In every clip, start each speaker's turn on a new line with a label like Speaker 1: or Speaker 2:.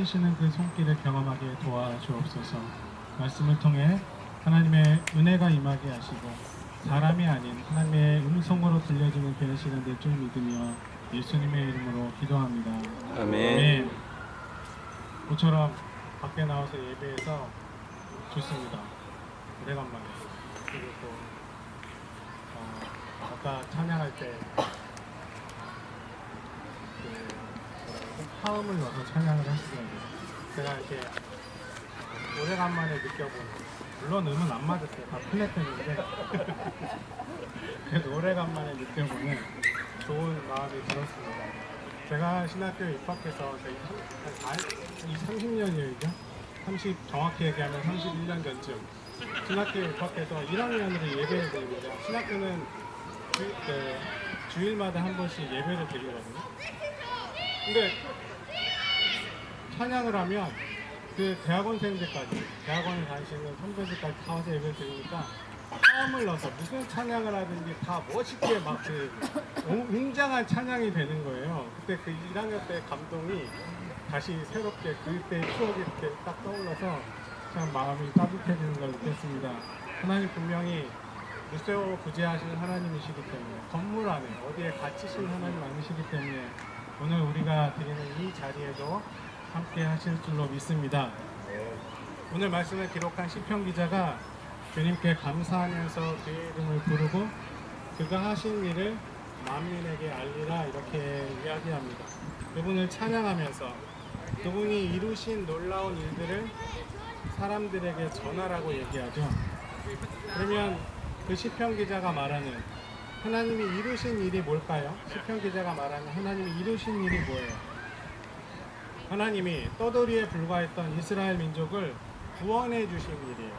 Speaker 1: 찾으시는 그 손길을 경험하게 도와주옵소서. 말씀을 통해 하나님의 은혜가 임하게 하시고 사람이 아닌 하나님의 음성으로 들려지는 되는 시간 될 줄 믿으며 예수님의 이름으로 기도합니다.
Speaker 2: 아멘.
Speaker 1: 모처럼 밖에 나와서 예배해서 좋습니다. 오래간만에. 그리고 또 아까 찬양할 때 화음을 넣어서 찬양을 하시더라고요. 제가 이렇게 오래간만에 느껴보는, 물론 음은 안 맞았어요. 다 플랫했는데 그래도 오래간만에 느껴보는 좋은 마음이 들었습니다. 제가 신학교에 입학해서 한 30년이죠. 30 정확히 얘기하면 31년 전쯤 신학교에 입학해서 1학년으로 예배를 드립니다. 신학교는 주일마다 한 번씩 예배를 드리거든요. 근데 찬양을 하면 그 대학원생들까지, 대학원에 다니시는 선배들까지 다 와서 예배를 드리니까 화음을 넣어서 무슨 찬양을 하든지 다 멋있게 막 그 웅장한 찬양이 되는 거예요. 그때 그 1학년 때 감동이 다시 새롭게 그때의 추억이 이렇게 딱 떠올라서 참 마음이 따뜻해지는 걸 느꼈습니다. 하나님 분명히 무쇠오 구제하시는 하나님이시기 때문에, 건물 안에 어디에 갇히신 하나님 아니시기 때문에 오늘 우리가 드리는 이 자리에도 함께 하실 줄로 믿습니다. 오늘 말씀을 기록한 시편 기자가 주님께 감사하면서 그의 이름을 부르고 그가 하신 일을 만민에게 알리라 이렇게 이야기합니다. 그분을 찬양하면서 그분이 이루신 놀라운 일들을 사람들에게 전하라고 얘기하죠. 그러면 그 시편 기자가 말하는 하나님이 이루신 일이 뭘까요? 시편 기자가 말하는 하나님이 이루신 일이 뭐예요? 하나님이 떠돌이에 불과했던 이스라엘 민족을 구원해 주신 일이에요.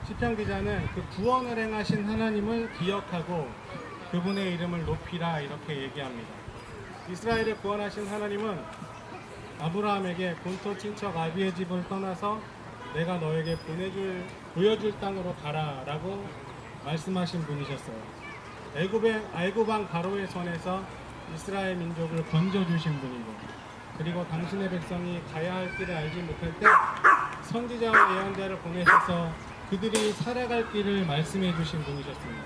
Speaker 1: 시편 기자는 그 구원을 행하신 하나님을 기억하고 그분의 이름을 높이라 이렇게 얘기합니다. 이스라엘을 구원하신 하나님은 아브라함에게 본토 친척 아비의 집을 떠나서 내가 너에게 보여줄 땅으로 가라 라고 말씀하신 분이셨어요. 애굽 왕 바로의 손에서 이스라엘 민족을 건져주신 분이고, 그리고 당신의 백성이 가야 할 길을 알지 못할 때 선지자와 예언자를 보내셔서 그들이 살아갈 길을 말씀해 주신 분이셨습니다.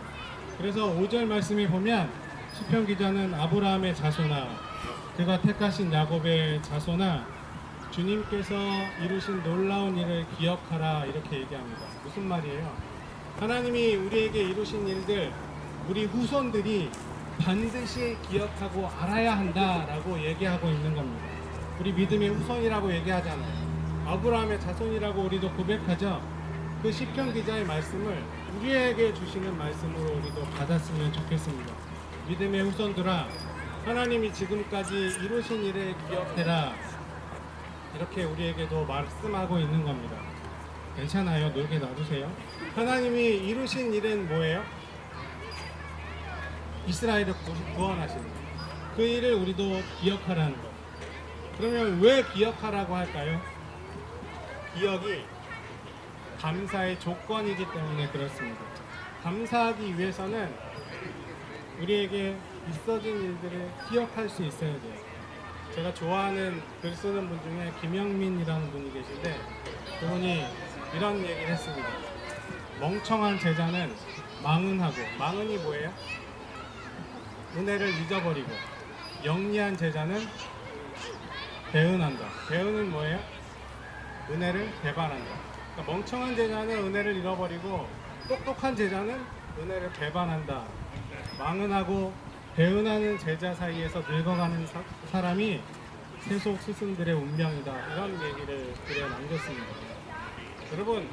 Speaker 1: 그래서 5절 말씀에 보면 시편 기자는 아브라함의 자손아, 그가 택하신 야곱의 자손아, 주님께서 이루신 놀라운 일을 기억하라 이렇게 얘기합니다. 무슨 말이에요? 하나님이 우리에게 이루신 일들 우리 후손들이 반드시 기억하고 알아야 한다라고 얘기하고 있는 겁니다. 우리 믿음의 후손이라고 얘기하잖아요. 아브라함의 자손이라고 우리도 고백하죠. 그 시편 기자의 말씀을 우리에게 주시는 말씀으로 우리도 받았으면 좋겠습니다. 믿음의 후손들아, 하나님이 지금까지 이루신 일을 기억해라 이렇게 우리에게도 말씀하고 있는 겁니다. 괜찮아요. 놀게 놔두세요. 하나님이 이루신 일은 뭐예요? 이스라엘을 구원하시는 것. 그 일을 우리도 기억하라는 것. 그러면 왜 기억하라고 할까요? 기억이 감사의 조건이기 때문에 그렇습니다. 감사하기 위해서는 우리에게 있어진 일들을 기억할 수 있어야 돼요. 제가 좋아하는 글 쓰는 분 중에 김영민이라는 분이 계신데 그분이 이런 얘기를 했습니다. 멍청한 제자는 망은하고, 망은이 뭐예요? 은혜를 잊어버리고, 영리한 제자는 배은한다. 배은은 뭐예요? 은혜를 배반한다. 그러니까 멍청한 제자는 은혜를 잃어버리고 똑똑한 제자는 은혜를 배반한다. 망은하고 배은하는 제자 사이에서 늙어가는 사람이 세속 스승들의 운명이다. 이런 얘기를 글에 남겼습니다. 여러분,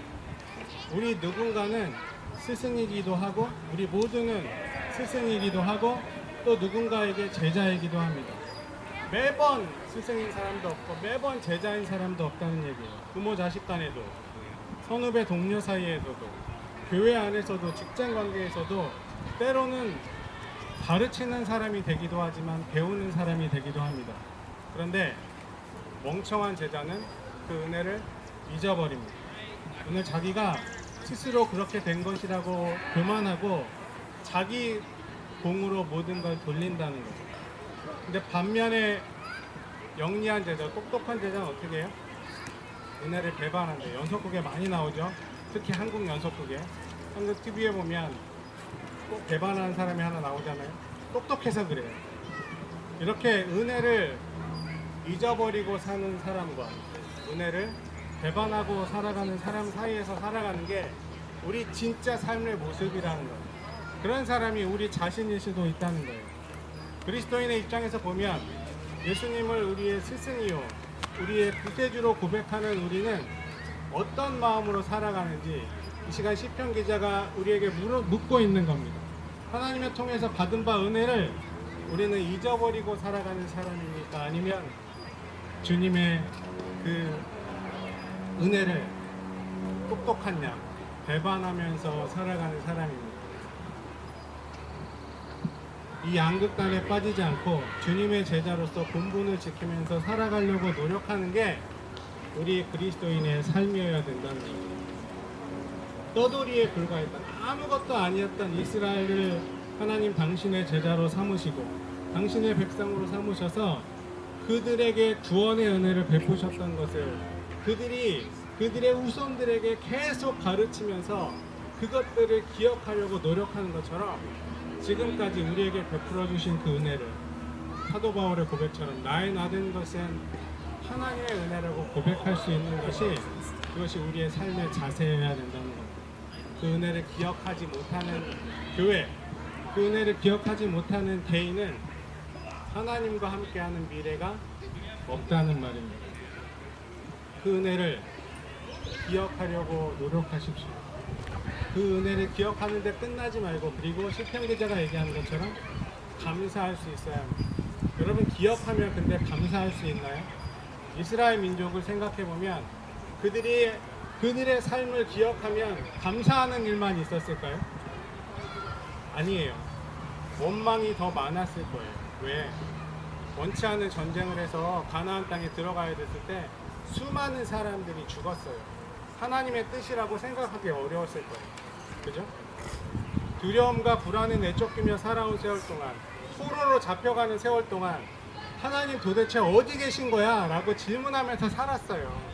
Speaker 1: 우리 누군가는 스승이기도 하고 우리 모두는 스승이기도 하고 또 누군가에게 제자이기도 합니다. 매번 스승인 사람도 없고 매번 제자인 사람도 없다는 얘기예요. 부모 자식 간에도, 선후배 동료 사이에서도, 교회 안에서도, 직장 관계에서도 때로는 가르치는 사람이 되기도 하지만 배우는 사람이 되기도 합니다. 그런데 멍청한 제자는 그 은혜를 잊어버립니다. 오늘 자기가 스스로 그렇게 된 것이라고 교만하고 자기 공으로 모든 걸 돌린다는 거죠. 근데 반면에 영리한 제자, 똑똑한 제자는 어떻게 해요? 은혜를 배반한대. 연속극에 많이 나오죠. 특히 한국 연속극에. 한국 TV에 보면 꼭 배반하는 사람이 하나 나오잖아요. 똑똑해서 그래요. 이렇게 은혜를 잊어버리고 사는 사람과 은혜를 배반하고 살아가는 사람 사이에서 살아가는 게 우리 진짜 삶의 모습이라는 거예요. 그런 사람이 우리 자신일 수도 있다는 거예요. 그리스도인의 입장에서 보면 예수님을 우리의 스승이요, 우리의 구세주로 고백하는 우리는 어떤 마음으로 살아가는지 이 시간 시편 기자가 우리에게 묻고 있는 겁니다. 하나님을 통해서 받은 바 은혜를 우리는 잊어버리고 살아가는 사람입니까? 아니면 주님의 그 은혜를 똑똑한 양 배반하면서 살아가는 사람입니다. 이 양극단에 빠지지 않고 주님의 제자로서 본분을 지키면서 살아가려고 노력하는 게 우리 그리스도인의 삶이어야 된다는 겁니다. 떠돌이에 불과했던 아무것도 아니었던 이스라엘을 하나님 당신의 제자로 삼으시고 당신의 백성으로 삼으셔서 그들에게 구원의 은혜를 베푸셨던 것을 그들의 후손들에게 계속 가르치면서 그것들을 기억하려고 노력하는 것처럼 지금까지 우리에게 베풀어 주신 그 은혜를 사도 바울의 고백처럼 나의 나된 것은 하나님의 은혜라고 고백할 수 있는 것이 그것이 우리의 삶의 자세여야 된다는 겁니다. 그 은혜를 기억하지 못하는 교회, 그 은혜를 기억하지 못하는 개인은 하나님과 함께하는 미래가 없다는 말입니다. 그 은혜를 기억하려고 노력하십시오. 그 은혜를 기억하는 데 끝나지 말고 그리고 시편 기자가 얘기하는 것처럼 감사할 수 있어야 합니다. 여러분 기억하면 근데 감사할 수 있나요? 이스라엘 민족을 생각해 보면 그들의 삶을 기억하면 감사하는 일만 있었을까요? 아니에요. 원망이 더 많았을 거예요. 왜? 원치 않은 전쟁을 해서 가나안 땅에 들어가야 됐을 때 수많은 사람들이 죽었어요. 하나님의 뜻이라고 생각하기 어려웠을 거예요. 그죠? 두려움과 불안에 내쫓기며 살아온 세월 동안, 포로로 잡혀가는 세월 동안 하나님 도대체 어디 계신 거야? 라고 질문하면서 살았어요.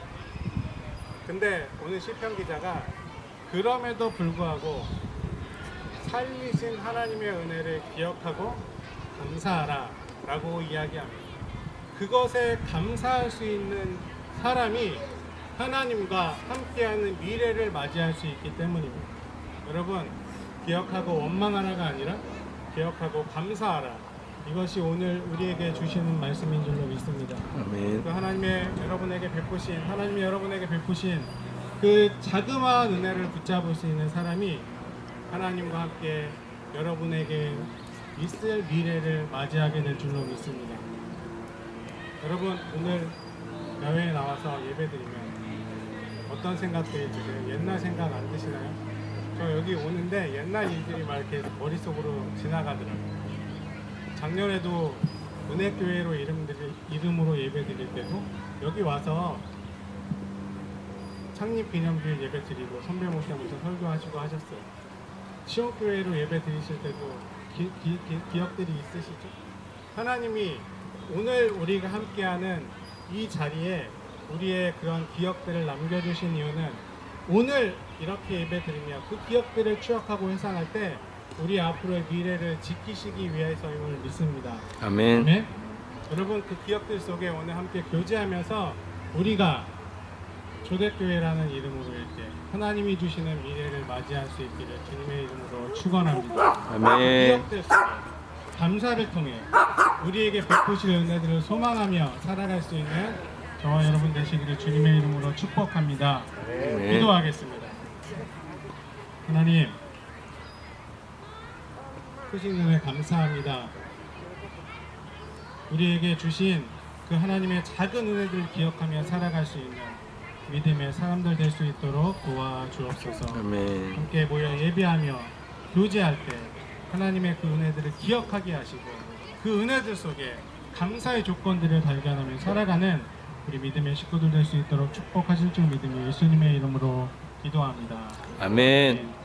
Speaker 1: 근데 오늘 시편 기자가 그럼에도 불구하고 살리신 하나님의 은혜를 기억하고 감사하라 라고 이야기합니다. 그것에 감사할 수 있는 사람이 하나님과 함께하는 미래를 맞이할 수 있기 때문입니다. 여러분 기억하고 원망하라가 아니라 기억하고 감사하라. 이것이 오늘 우리에게 주시는 말씀인 줄로 믿습니다.
Speaker 2: 아멘.
Speaker 1: 그 하나님이 여러분에게 베푸신 그 자그마한 은혜를 붙잡을 수 있는 사람이 하나님과 함께 여러분에게 있을 미래를 맞이하게 될 줄로 믿습니다. 여러분 오늘 야외에 나와서 예배드리면 어떤 생각들이 드세요? 옛날 생각 안 드시나요? 저 여기 오는데 옛날 일들이 막 이렇게 머릿속으로 지나가더라고요. 작년에도 은혜교회로 이름으로 예배드릴 때도 여기 와서 창립기념주일 예배드리고 선배 목사님께서 설교하시고 하셨어요. 시온교회로 예배드리실 때도 기억들이 있으시죠? 하나님이 오늘 우리가 함께하는 이 자리에 우리의 그런 기억들을 남겨주신 이유는 오늘 이렇게 예배드리며 그 기억들을 추억하고 회상할 때 우리 앞으로의 미래를 지키시기 위해서임을 믿습니다.
Speaker 2: 아멘.
Speaker 1: 아멘. 여러분 그 기억들 속에 오늘 함께 교제하면서 우리가 초대교회라는 이름으로 이렇게 하나님이 주시는 미래를 맞이할 수 있기를 주님의 이름으로 축원합니다.
Speaker 2: 아멘.
Speaker 1: 그 기억들 속에 감사를 통해 우리에게 베푸실 은혜들을 소망하며 살아갈 수 있는 저와 여러분 되시기를 주님의 이름으로 축복합니다.
Speaker 2: 아멘.
Speaker 1: 기도하겠습니다. 하나님 크신 은혜 감사합니다. 우리에게 주신 그 하나님의 작은 은혜들을 기억하며 살아갈 수 있는 믿음의 사람들 될 수 있도록 도와주옵소서.
Speaker 2: 아멘.
Speaker 1: 함께 모여 예배하며 교제할 때 하나님의 그 은혜들을 기억하게 하시고 그 은혜들 속에 감사의 조건들을 발견하며 살아가는 우리 믿음의 식구들 될 수 있도록 축복하실 줄 믿으며 예수님의 이름으로 기도합니다.
Speaker 2: 아멘.